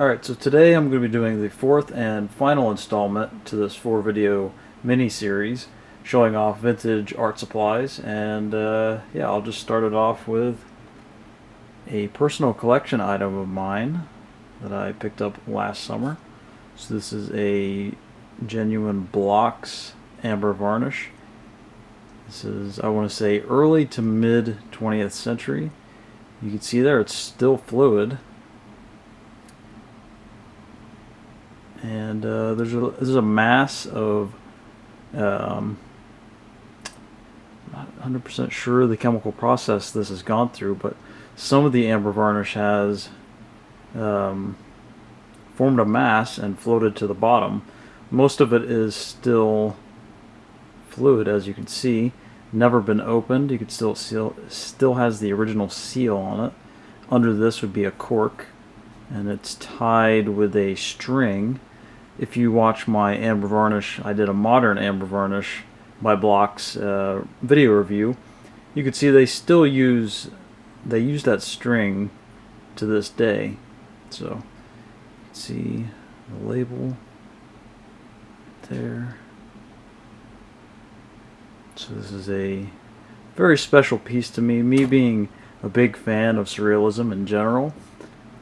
Alright, so today I'm going to be doing the fourth and final installment to this 4-video mini-series showing off vintage art supplies, and yeah, I'll just start it off with a personal collection item of mine that I picked up last summer. So this is a genuine blocks amber varnish. This is, I want to say, early to mid 20th century. You can see there it's still fluid. And there's a mass of, not 100% sure the chemical process this has gone through, but some of the amber varnish has formed a mass and floated to the bottom. Most of it is still fluid, as you can see, never been opened. You can still has the original seal on it. Under this would be a cork, and it's tied with a string. If you watch my amber varnish, I did a modern amber varnish by Blocks video review. You can see they still use that string to this day. So you can see the label there. So this is a very special piece to me. Me being a big fan of surrealism in general,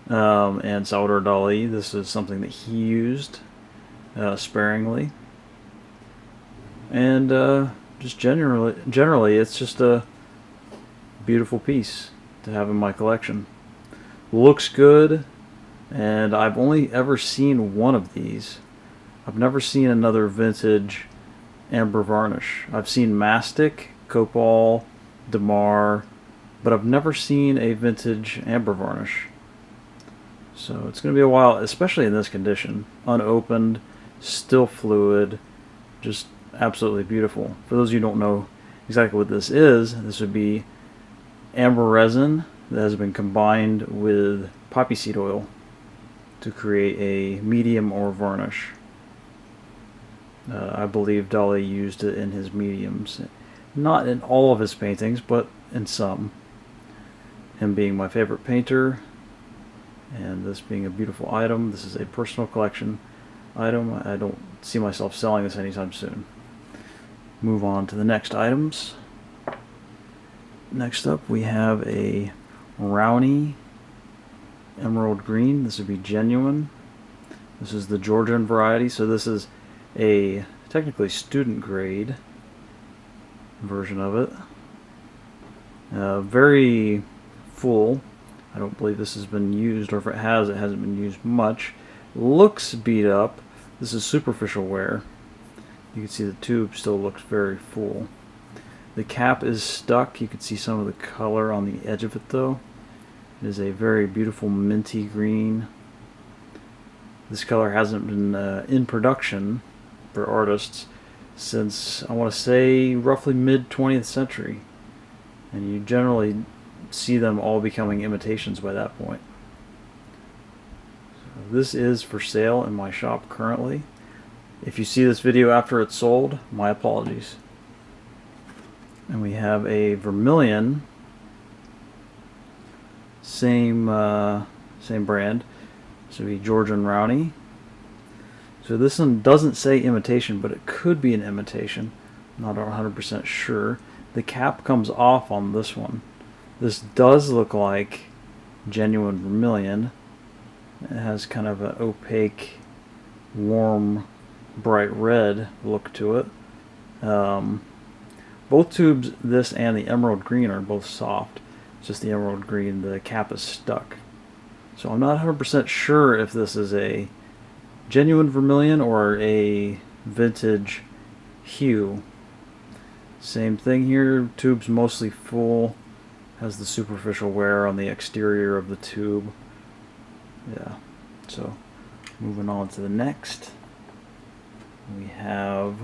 and Salvador Dali, this is something that he used sparingly, and just generally it's just a beautiful piece to have in my collection. Looks good, and I've only ever seen one of these. I've never seen another vintage amber varnish. I've seen mastic, copal, damar, but I've never seen a vintage amber varnish. So it's going to be a while, especially in this condition, unopened, still fluid, just absolutely beautiful. For those of you who don't know exactly what this would be amber resin that has been combined with poppy seed oil to create a medium or varnish. I believe Dali used it in his mediums. Not in all of his paintings, but in some. Him being my favorite painter, and this being a beautiful item. This is a personal collection item. I don't see myself selling this anytime soon. Move on to the next items. Next up we have a Rowney emerald green. This would be genuine. This is the Georgian variety, so this is a technically student grade version of it. Very full. I don't believe this has been used, or if it has, it hasn't been used much. Looks beat up. This is superficial wear. You can see the tube still looks very full. The cap is stuck. You can see some of the color on the edge of it though. It is a very beautiful minty green. This color hasn't been in production for artists since, I want to say, roughly mid 20th century. And you generally see them all becoming imitations by that point. So this is for sale in my shop currently. If you see this video after it's sold, my apologies. And we have a vermilion, same brand, so the Georgian Rowney. So this one doesn't say imitation, but it could be an imitation. Not 100% sure. The cap comes off on this one. This does look like genuine vermilion. It has kind of an opaque, warm, bright red look to it. Both tubes, this and the emerald green, are both soft. It's just the emerald green, the cap is stuck. So I'm not 100% sure if this is a genuine vermilion or a vintage hue. Same thing here, tube's mostly full. Has the superficial wear on the exterior of the tube. Yeah, so moving on to the next. We have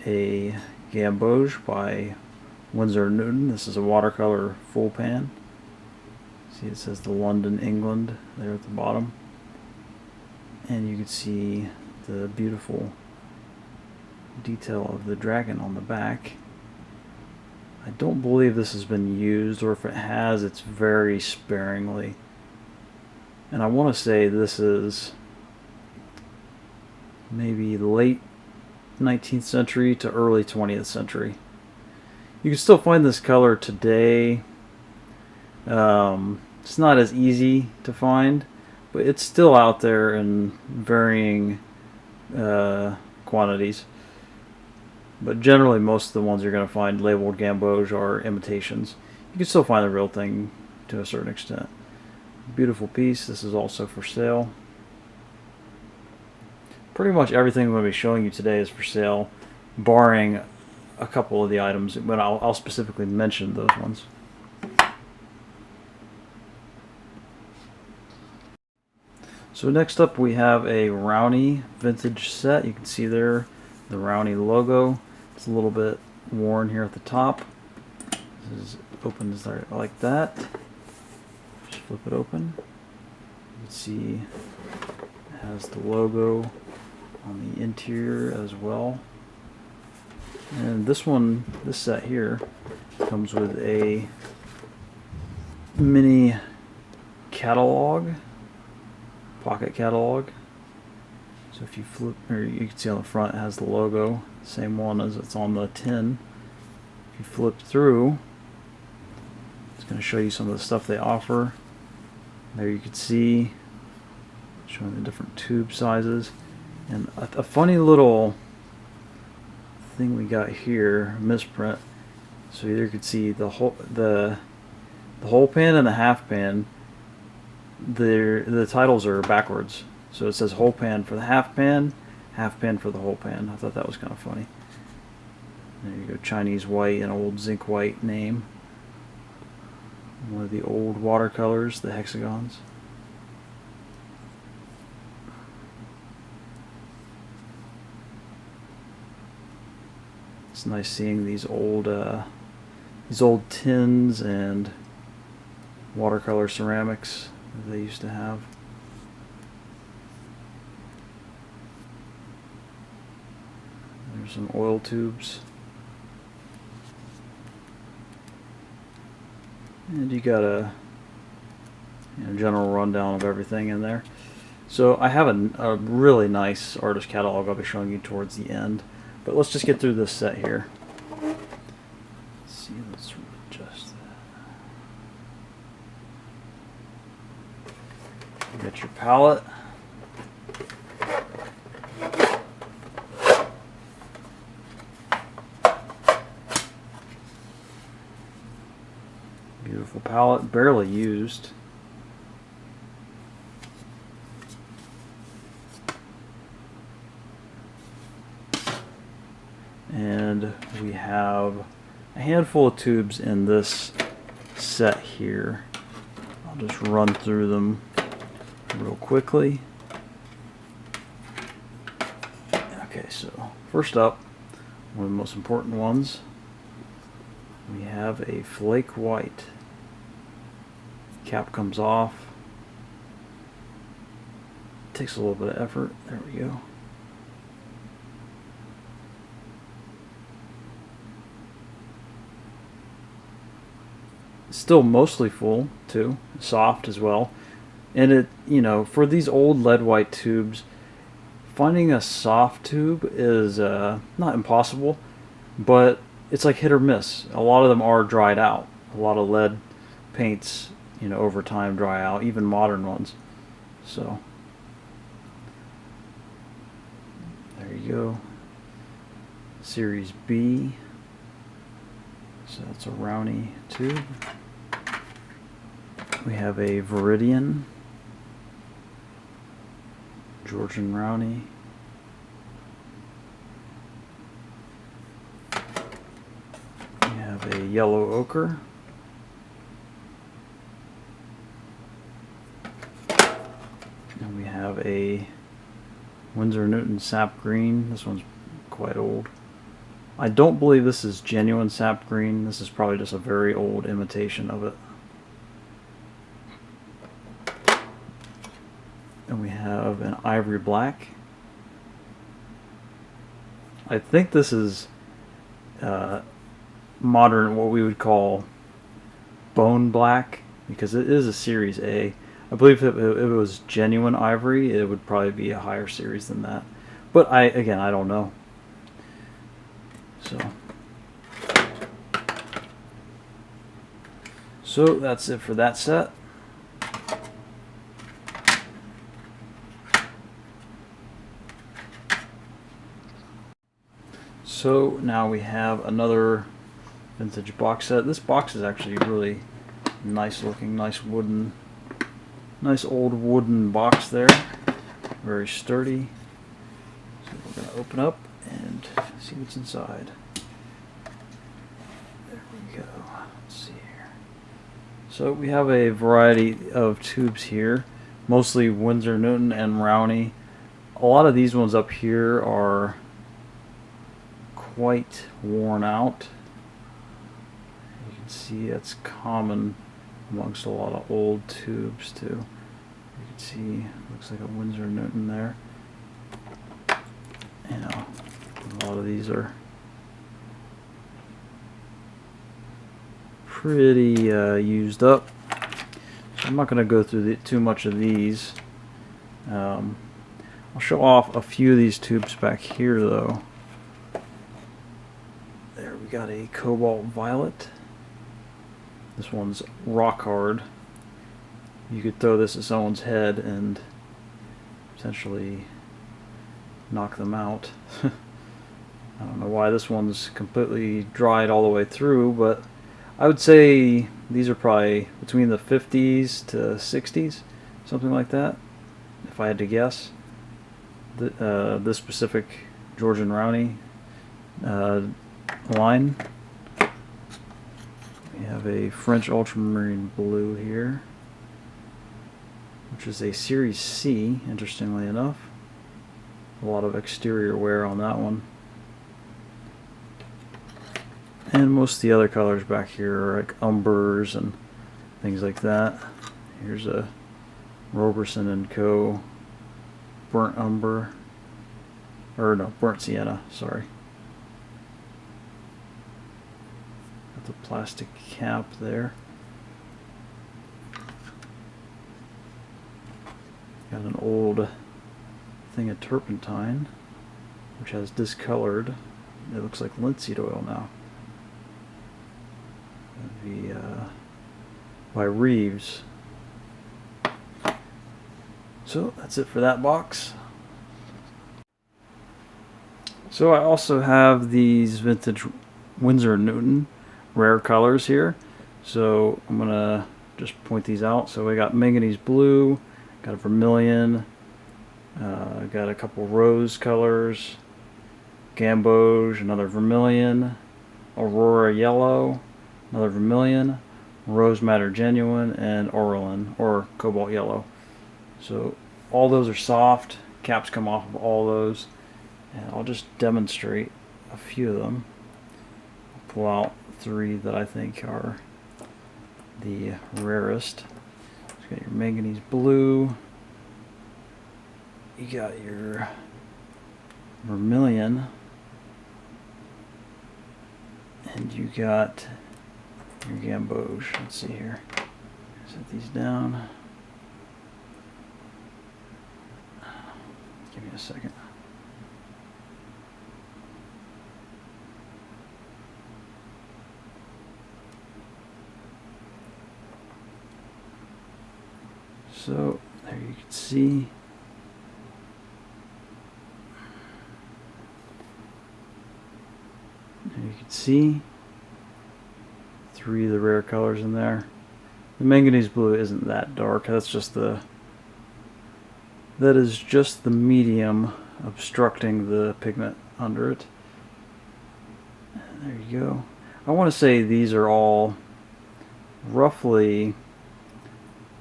a Gamboge by Windsor and Newton. This is a watercolor full pan. See, it says the London, England there at the bottom. And you can see the beautiful detail of the dragon on the back. I don't believe this has been used, or if it has, it's very sparingly. And I want to say this is maybe late 19th century to early 20th century. You can still find this color today. It's not as easy to find, but it's still out there in varying quantities. But generally, most of the ones you're going to find labeled gamboge are imitations. You can still find the real thing to a certain extent. Beautiful piece. This is also for sale. Pretty much everything I'm going to be showing you today is for sale, barring a couple of the items, but I'll specifically mention those ones. So next up we have a Rowney vintage set. You can see there the Rowney logo. It's a little bit worn here at the top. This is opens there like that. Just flip it open. You can see it has the logo on the interior as well. And this set here, comes with a mini catalog, pocket catalog. So if you flip, or you can see on the front it has the logo, same one as it's on the tin. If you flip through, it's going to show you some of the stuff they offer. There you can see, showing the different tube sizes. And a funny little thing we got here, misprint. So you could see the whole pan and the half pan. The titles are backwards. So it says whole pan for the half pan for the whole pan. I thought that was kind of funny. There you go, Chinese white, an old zinc white name. One of the old watercolors, the hexagons. It's nice seeing these old tins and watercolor ceramics that they used to have. There's some oil tubes. And you got a general rundown of everything in there. So I have a really nice artist catalog I'll be showing you towards the end. But let's just get through this set here. Let's see, let's adjust that. You got your palette. Beautiful palette, barely used. And we have a handful of tubes in this set here. I'll just run through them real quickly. Okay, so first up, one of the most important ones, we have a flake white. Cap comes off. Takes a little bit of effort. There we go. Still mostly full too, soft as well. And it, for these old lead white tubes, finding a soft tube is not impossible, but it's like hit or miss. A lot of them are dried out. A lot of lead paints, over time dry out, even modern ones. So there you go. Series B. So that's a Rowney tube. We have a Viridian, Georgian Rowney. We have a yellow ochre. And we have a Windsor and Newton sap green. This one's quite old. I don't believe this is genuine sap green. This is probably just a very old imitation of it. And we have an ivory black. I think this is modern, what we would call bone black, because it is a Series A. I believe if it was genuine ivory, it would probably be a higher series than that. But again, I don't know. So that's it for that set. So now we have another vintage box set. This box is actually really nice looking, nice old wooden box there. Very sturdy. So we're going to open up and see what's inside. There we go. Let's see here. So we have a variety of tubes here, mostly Windsor and Newton and Rowney. A lot of these ones up here are quite worn out. You can see that's common amongst a lot of old tubes too. You can see looks like a Windsor and Newton there. You know, a lot of these are pretty used up. So I'm not going to go through too much of these. I'll show off a few of these tubes back here though. There we got a cobalt violet. This one's rock hard. You could throw this at someone's head and potentially knock them out. I don't know why this one's completely dried all the way through, but I would say these are probably between the 50s to 60s, something like that, if I had to guess. This specific Georgian Rowney line. We have a French ultramarine blue here, which is a Series C, interestingly enough. A lot of exterior wear on that one. And most of the other colors back here are like umbers and things like that. Here's a Roberson and Co. burnt umber, or no, burnt sienna, sorry. Got the plastic cap there. Got an old thing of turpentine, which has discolored. It looks like linseed oil now. That'd be by Reeves. So that's it for that box. So I also have these vintage Windsor and Newton rare colors here. So I'm gonna just point these out. So we got manganese blue, got a vermilion, got a couple rose colors, gamboge, another vermilion, aurora yellow, another vermilion, rose madder genuine, and orolin or cobalt yellow. So all those are soft. Caps come off of all those, and I'll just demonstrate a few of them. I'll pull out three that I think are the rarest. You got your manganese blue, you got your vermilion, and you got your gamboge. Let's see here. Set these down. Give me a second. So there you can see. There you can see three of the rare colors in there. The manganese blue isn't that dark. That is just the medium obstructing the pigment under it. There you go. I want to say these are all roughly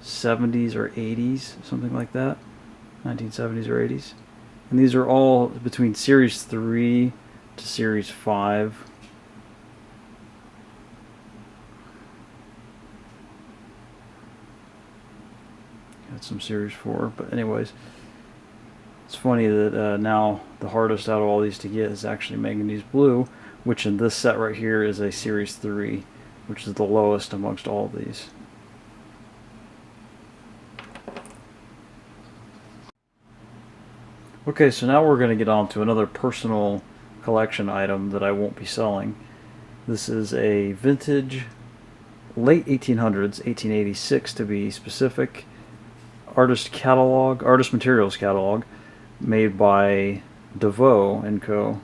70s or 80s, something like that. 1970s or 80s. And these are all between Series 3 to Series 5. Got some Series 4, but anyways, it's funny that now the hardest out of all these to get is actually manganese blue, which in this set right here is a Series 3, which is the lowest amongst all of these. Okay, so now we're going to get on to another personal collection item that I won't be selling. This is a vintage, late 1800s, 1886 to be specific, artist materials catalog, made by DeVoe and Co.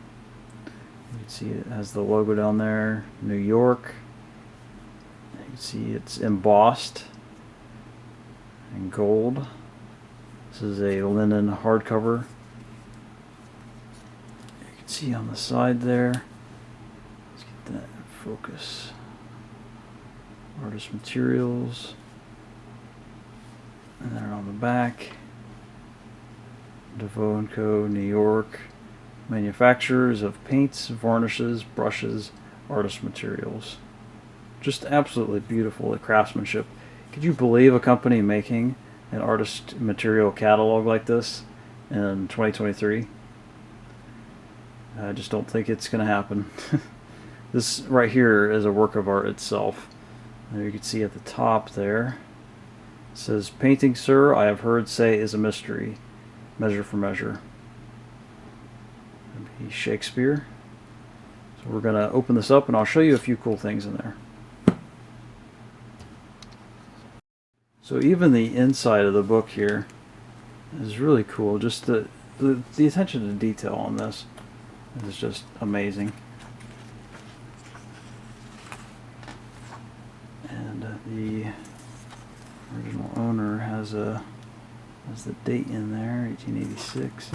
You can see it has the logo down there, New York. You can see it's embossed in gold. This is a linen hardcover. You can see on the side there. Let's get that in focus. Artist materials. And then on the back, DeVoe & Co., New York, manufacturers of paints, varnishes, brushes, artist materials. Just absolutely beautiful, the craftsmanship. Could you believe a company making an artist material catalog like this in 2023? I just don't think it's going to happen. This right here is a work of art itself. There you can see at the top there. It says, "Painting, sir, I have heard say is a mystery. Measure for measure." That'd be Shakespeare. So we're going to open this up and I'll show you a few cool things in there. So even the inside of the book here is really cool. Just the attention to detail on this is just amazing. And the original owner has the date in there, 1886.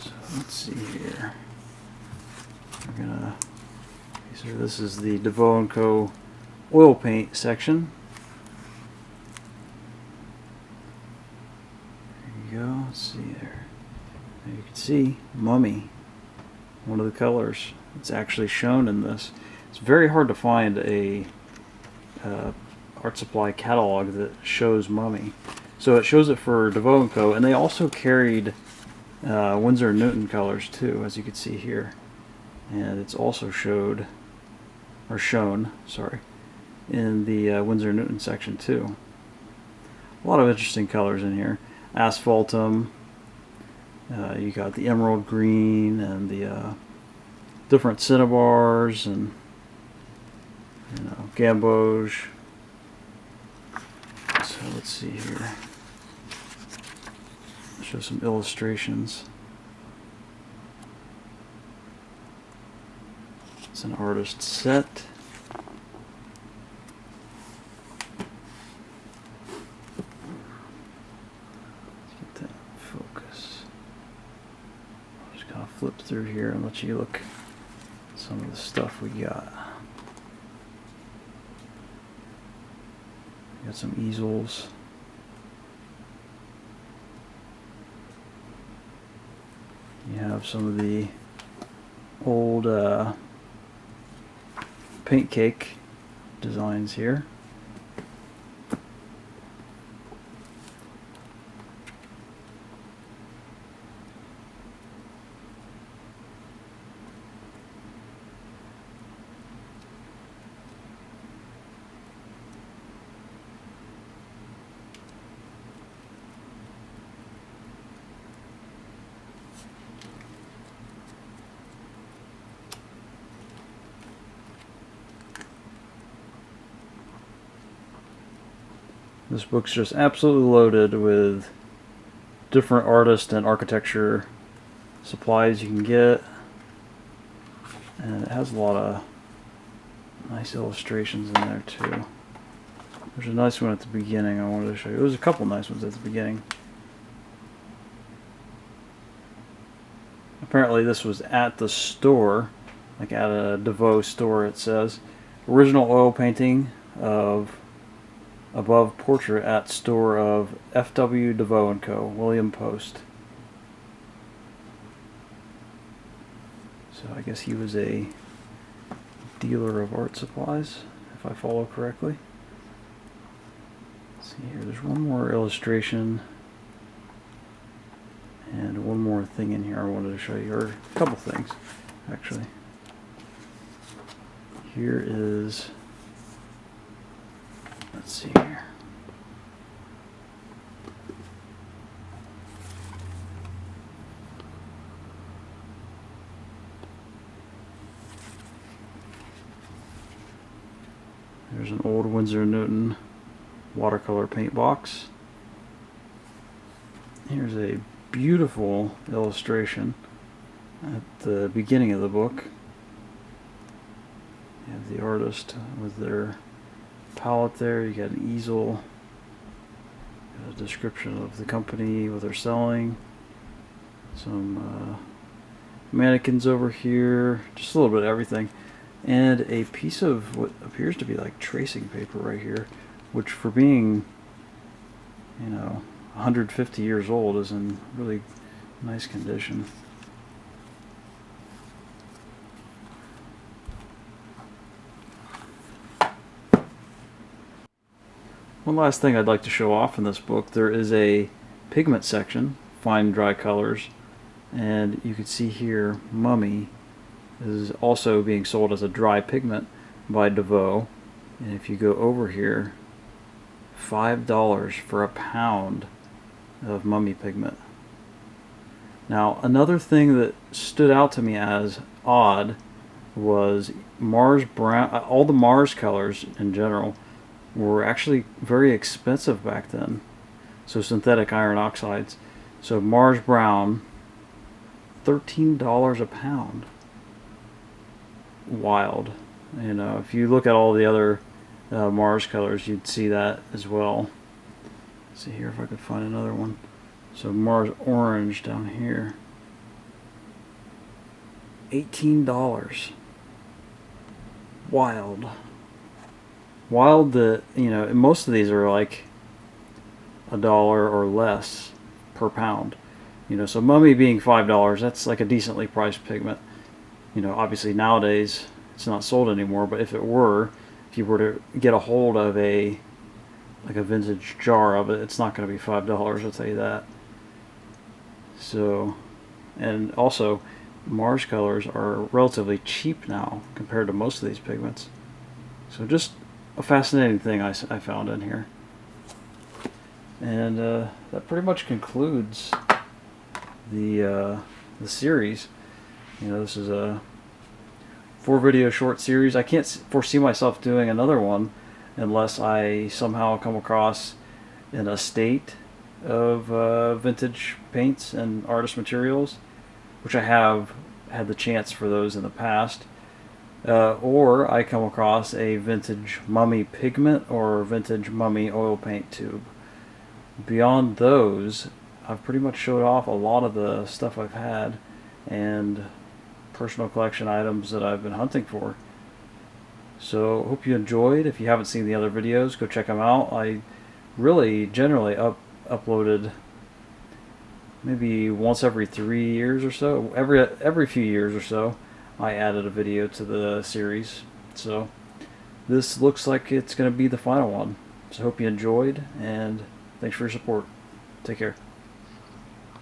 So let's see here. We're gonna. So this is the DeVoe & Co. oil paint section. There you go. Let's see there. There you can see Mummy, one of the colors. It's actually shown in this. It's very hard to find a art supply catalog that shows Mummy. So it shows it for DeVoe & Co. And they also carried Windsor and Newton colors too, as you can see here. And it's also shown, sorry, in the Windsor and Newton section too. A lot of interesting colors in here. Asphaltum. You got the emerald green and the different cinnabars and gamboge. So let's see here. I'll show some illustrations. It's an artist set. Let's get that in focus. I'll just kind of flip through here and let you look at some of the stuff we got. We got some easels. You have some of the old paint cake designs here. This book's just absolutely loaded with different artist and architecture supplies you can get. And it has a lot of nice illustrations in there too. There's a nice one at the beginning I wanted to show you. There's a couple nice ones at the beginning. Apparently this was at the store, like at a DeVoe store it says. Original oil painting of above portrait at store of F.W. DeVoe & Co., William Post. So I guess he was a dealer of art supplies, if I follow correctly. Let's see here, there's one more illustration and one more thing in here I wanted to show you, or a couple things, actually. Here is, let's see here. There's an old Windsor and Newton watercolor paint box. Here's a beautiful illustration at the beginning of the book. You have the artist with their palette there. You got an easel, got a description of the company, what they're selling, some mannequins over here, just a little bit of everything, and a piece of what appears to be like tracing paper right here, which for being, you know, 150 years old is in really nice condition. One last thing I'd like to show off in this book, there is a pigment section, fine dry colors, and you can see here Mummy is also being sold as a dry pigment by DeVoe, and if you go over here, $5 for a pound of Mummy pigment. Now another thing that stood out to me as odd was Mars brown. All the Mars colors in general were actually very expensive back then. So synthetic iron oxides. So Mars brown, $13 a pound. Wild. You know, if you look at all the other Mars colors, you'd see that as well. Let's see here if I could find another one. So Mars orange down here, $18. Wild. Wild that, you know, most of these are like $1 or less per pound. You know, so Mummy being $5, that's like a decently priced pigment. You know, obviously nowadays it's not sold anymore, but if it were, if you were to get a hold of a vintage jar of it, it's not going to be $5, I'll tell you that. So, and also Mars colors are relatively cheap now compared to most of these pigments. So just a fascinating thing I found in here. And that pretty much concludes the series. You know, this is a 4-video short series. I can't foresee myself doing another one unless I somehow come across an estate of vintage paints and artist materials, which I have had the chance for those in the past, or I come across a vintage Mummy pigment or vintage Mummy oil paint tube. Beyond those, I've pretty much showed off a lot of the stuff I've had and personal collection items that I've been hunting for. So hope you enjoyed. If you haven't seen the other videos, go check them out. I really generally uploaded maybe once every 3 years or so. Every few years or so I added a video to the series. So this looks like it's going to be the final one. So hope you enjoyed, and thanks for your support. Take care.